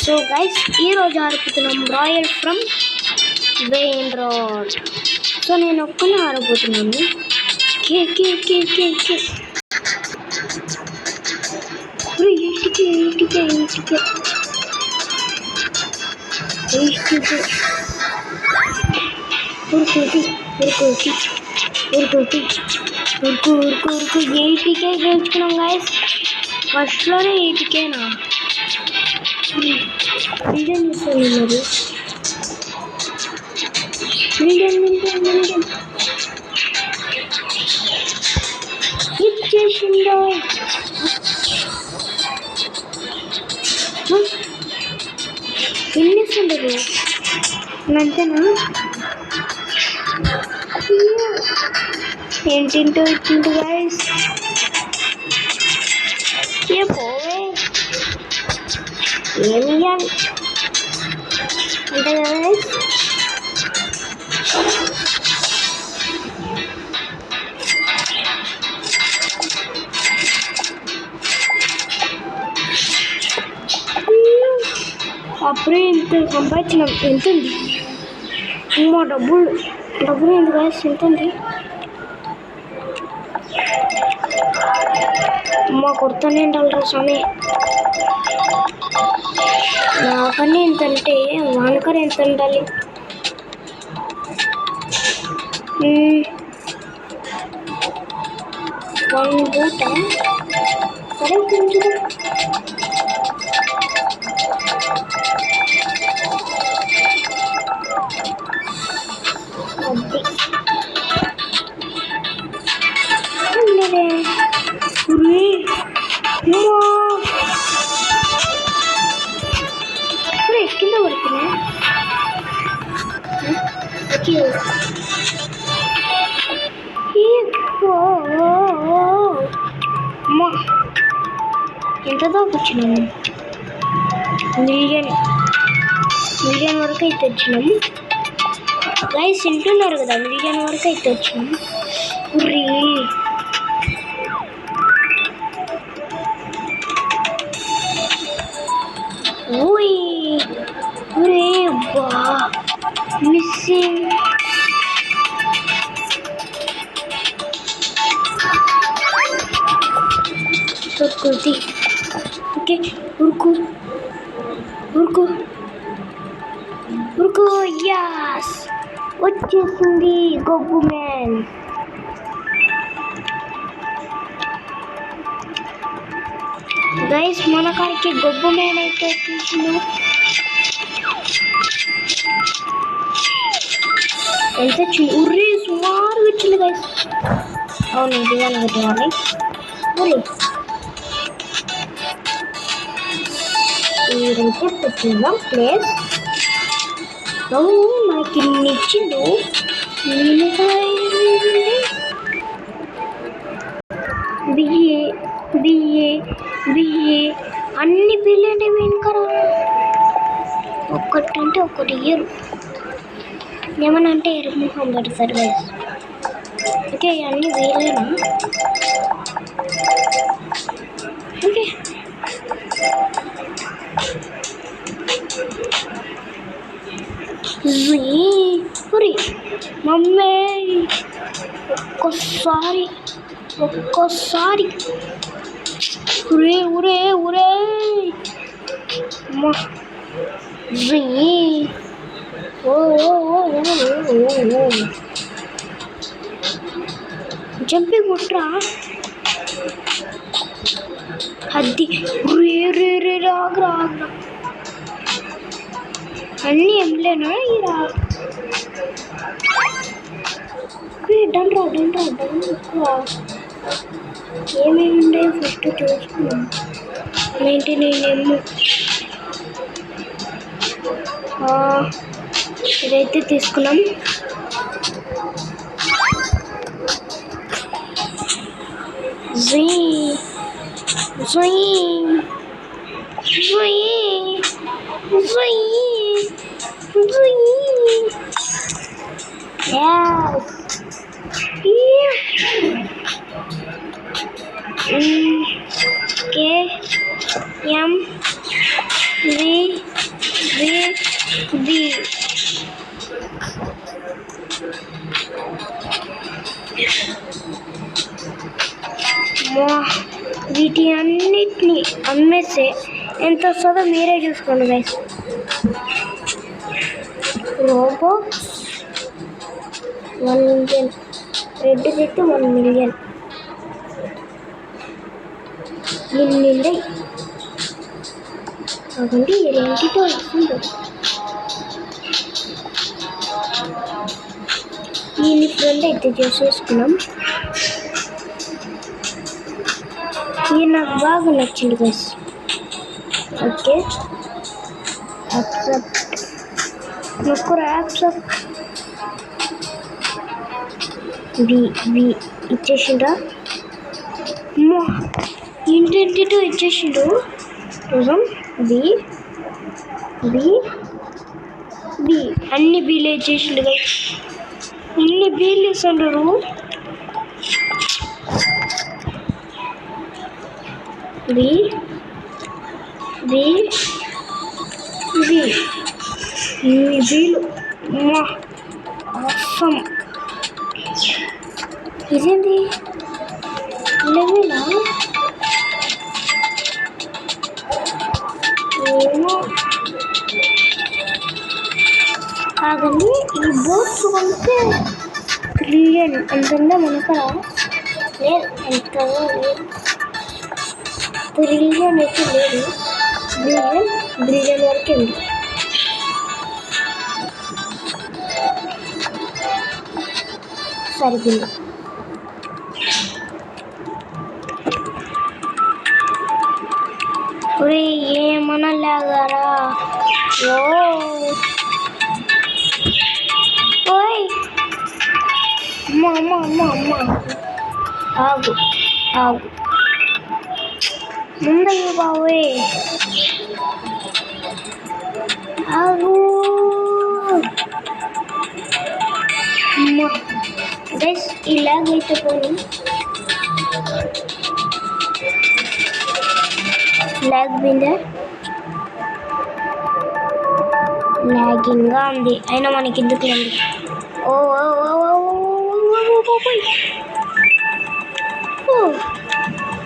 So guys ఈరోజు ఆడుపుతున్నాం royal from vein road. So నేను ఒక్కనే ఆడబోతున్నాను. కే కే కే కే కే ఈటికే ఈటికే ఈటికే ఈటికే ఉరుకుకి ఉరుకుకి ఉరుకుకి ఉరుకు ఉరుకు ఉరుకు ఎయిటీకే గెలుచుకున్నాం గైస్. ఫస్ట్లోనే ఎయిటీకేనా మిలియన్ ఇస్తాను మరి. మిలియన్ మిలియన్ మిలియన్ ఇచ్చేసిందో. ఎన్ని ఇస్తుండదు అంతేనా? ఏంటింటో ఇచ్చింటు గైస్. ఏ పోవే ఏమి అంటే కదా గైస్. అప్పుడే ఇంత సంపాదించినాం. ఎంత ఉంది మా డబ్బులు ఏంటి గైస్? ఎంత ఉంది మా కొడుతూనే ఉండాలి స్వామి. నాకన్నా ఎంత అంటే వానకర ఎంత ఉండాలి? వన్ బూట సరే కొంచెం కింద పడుతున్నా. ఎంత దాకా వచ్చినాము? మిలియన్ వరకు అయితే వచ్చినాము గైస్. వింటున్నారు కదా, మిలియన్ వరకు అయితే వచ్చినాము. మిస్సింగ్ ఉరుకుది. ఓకే ఉరుకు ఉరుకు ఉరుకు. యాస్ వచ్చేసింది గొబ్బు మ్యాన్. గైస్ మన కాడికి గొబ్బు మ్యాన్ అయితే వచ్చేసింది. ఎంత వచ్చింది? ఉర్రీ సుమారు వచ్చింది గైస్. అవును ఇదిగానే పెట్టాలి. ఈరైతే పెట్టిందాం ప్లేస్. మనకి ఇన్ని ఇచ్చిండు. బియ్యే బియ్యే బియ్యే అన్ని బియ్యలు అంటే వెనుకరా. ఒక్కటి అంటే ఒకటి ఇయ్యరు. ఏమన్నా అంటే ఎరుముఖం పడతారు గైస్. ఓకే అన్నీ వేయలేనా? ఓకే మమ్మీ ఒక్కసారి ఉరే ఉరే ఉరే జంపి కుట్రా అది. రే రే రే రాగ్రా అన్నీ ఎంలేనా ఇరా. డన్రా ఏమేమి ఉండే ఫస్ట్ చూసుకున్నాం. 99 ఇదైతే తీసుకున్నాం. వీటి అన్నిటిని అమ్మేస్తే ఎంత వస్తుందో మీరే చూసుకోండి గైస్. రోబోక్స్ 1 మిలియన్, రెడ్ అయితే 1 మిలియన్. ఇన్ని అవండి రెంటితో వస్తుంది. ఈ ఫ్రెండ్ అయితే చేసేసుకున్నాం. ఇది నాకు బాగా నచ్చింది గైస్. ఓకే యాక్సెప్ట్, నొక్కరు యాక్సెప్ట్. బి ఇచ్చేసిండ్రా, ఇంటెంటితో ఇచ్చేసిండు. బి అన్ని బీలు ఇచ్చేసిండు గైస్. అన్ని బీలు ఇస్తుండ్రు. బి ఇన్ని బీలు అవసరం. ఇదేంటి లెవెలా? కాదండి, ఈ బోట్స్ కొంటే ట్రిలియన్ అంటుందా మనకడ? లేదు, ఎంత లేదు, ట్రిలియన్ అయితే లేదు, బిలియన్ వరకే ఉంది. సరిపోయింది. ఏమన్నా లాగారా? ఓయ్ అమ్మ ఆగు ముందయ్య బాబోయ్, ఆగు. గైస్ ఈ లాగ్ అయితే పోయి లాగింగ్గా ఉంది, అయినా మనకి ఎందుకు లేదు.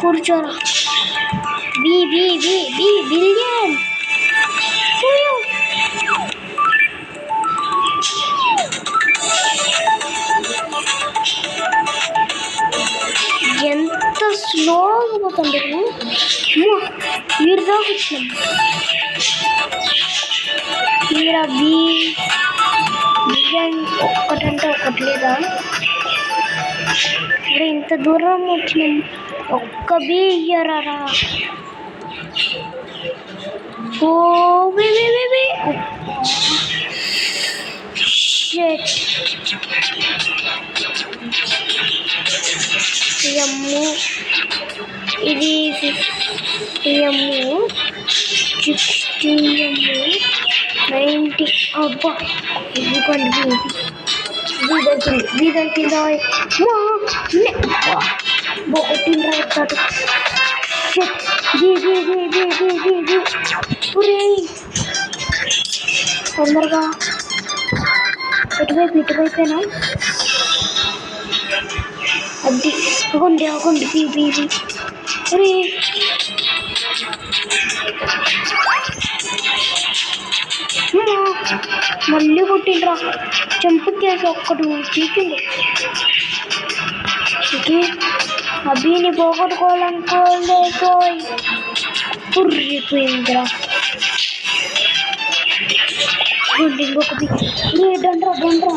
కూర్చోరా. బిలియన్ ఎంత స్లోగా పోతుంది. వీడిదాకా వచ్చినాం. ఇలా బిలియన్ ఒక్కటంటే ఒకటి లేదా? ఇప్పుడు ఇంత దూరం వచ్చినాం, ఒక్క బీ ఇయ్యరా? ఇది 50 60 90. అబ్బా ఇదిగోండి, బీ దొరికిందా? కొట్టిండ్రా ఎత్తాడు. తొందరగా ఇటువైపేనా? అది అవ్వండి బీ మళ్ళీ కొట్టిండ్రా. చంపుకేసి ఒక్కటి పీకిండు. ఓకే, అభిని పోగొట్టుకోవాలనుకోలేదు, పుర్రిపోయిందిరా. ఇంకొక దండ్రా.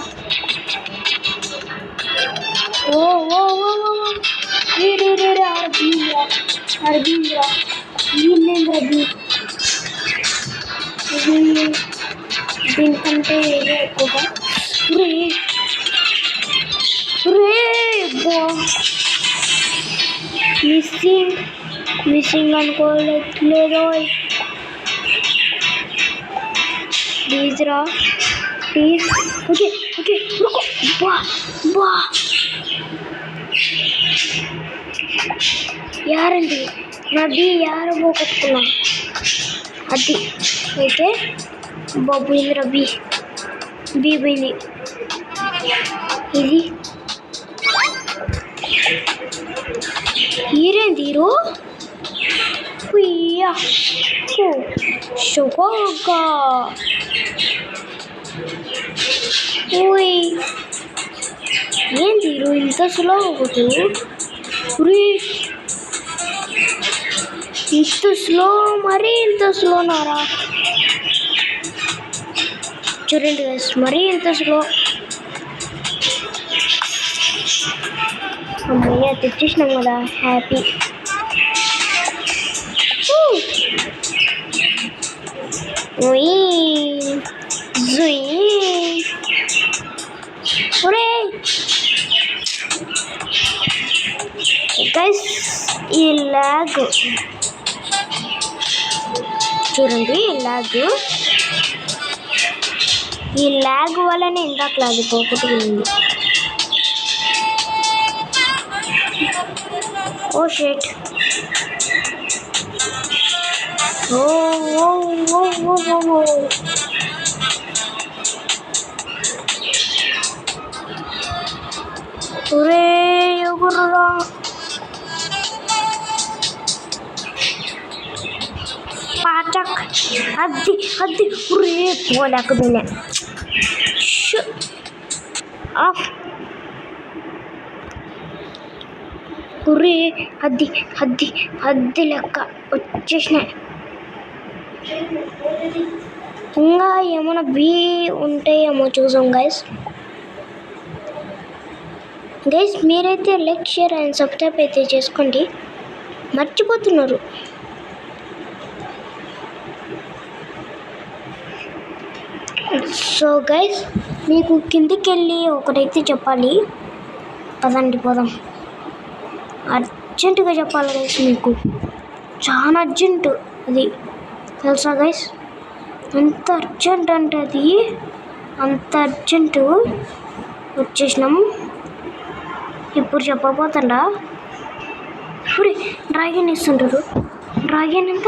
అరబీంద్రా దీన్నేంద్రా దీనికంటే ఏదో ఎక్కువగా. మిస్సింగ్ అనుకోలేదో. ప్లీజ్. ఓకే యారండి నా బీ యారో పోగొట్టుకున్నా. అది అయితే పోయింది రబ్బీ బీ పోయింది. ఇది హీరేంది హీరో షోగా ఏంది హీరో ఇంత స్లోగా పోతుంది? ఇంత స్లో, మరీ ఇంత స్లోనారా? చూడండి గైస్, మరీ ఇంత స్లో. అమ్మయ్య తెచ్చేసినాం కదా, హ్యాపీ. గైస్ ఈ ల్యాగ్ చూడండి, ఈ ల్యాగ్ వల్లనే ఇందాక లాగ్ పోగొట్టుకుంది. Oh shit. ఒరే ఎగురురా. పాటక్ అది ఒరే పోలేకపోయినా. ఒరే అది లెక్క వచ్చేసినాయి. ఇంకా ఏమైనా బీ ఉంటాయేమో చూసాం గైస్. మీరైతే లైక్, షేర్ అండ్ సబ్స్క్రైబ్ అయితే చేసుకోండి, మర్చిపోతున్నారు. సో గైస్, మీకు కిందికి వెళ్ళి ఒకటైతే చెప్పాలి. పదండి పోదాం, అర్జెంటుగా చెప్పాలి గైస్. మీకు చాలా అర్జెంటు అది, తెలుసా గైస్? ఎంత అర్జెంట్ అంటే అది అంత అర్జెంటు. వచ్చేసినాం. ఇప్పుడు చెప్పబోతుండా? డ్రాగన్ ఇస్తుంటారు. డ్రాగన్ ఎంత?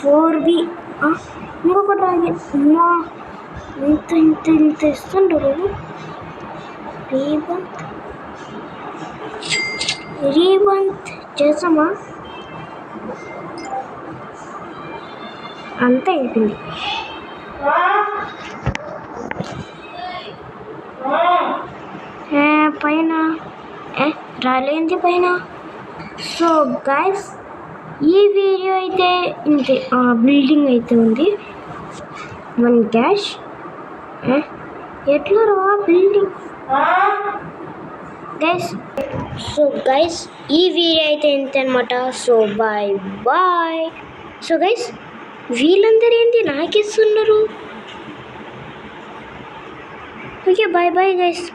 4B. ఇంకొక డ్రాగన్ అమ్మా, ఇంత ఇస్తుంటారు. రీబంత్ చేసామా? అంతే అయిపోయింది. పైన రాలేంది పైన. సో గైస్, ఈ వీడియో అయితే ఇంతే. బిల్డింగ్ అయితే ఉంది, 1 క్యాష్. ఎట్లా రా బిల్డింగ్ గైస్? సో గైస్, ఈ వీడియో అయితే ఇంతే అనమాట. So bye. సో గైస్, వీళ్ళందరూ ఏంటి నాకిస్తున్నారు? Okay, bye guys.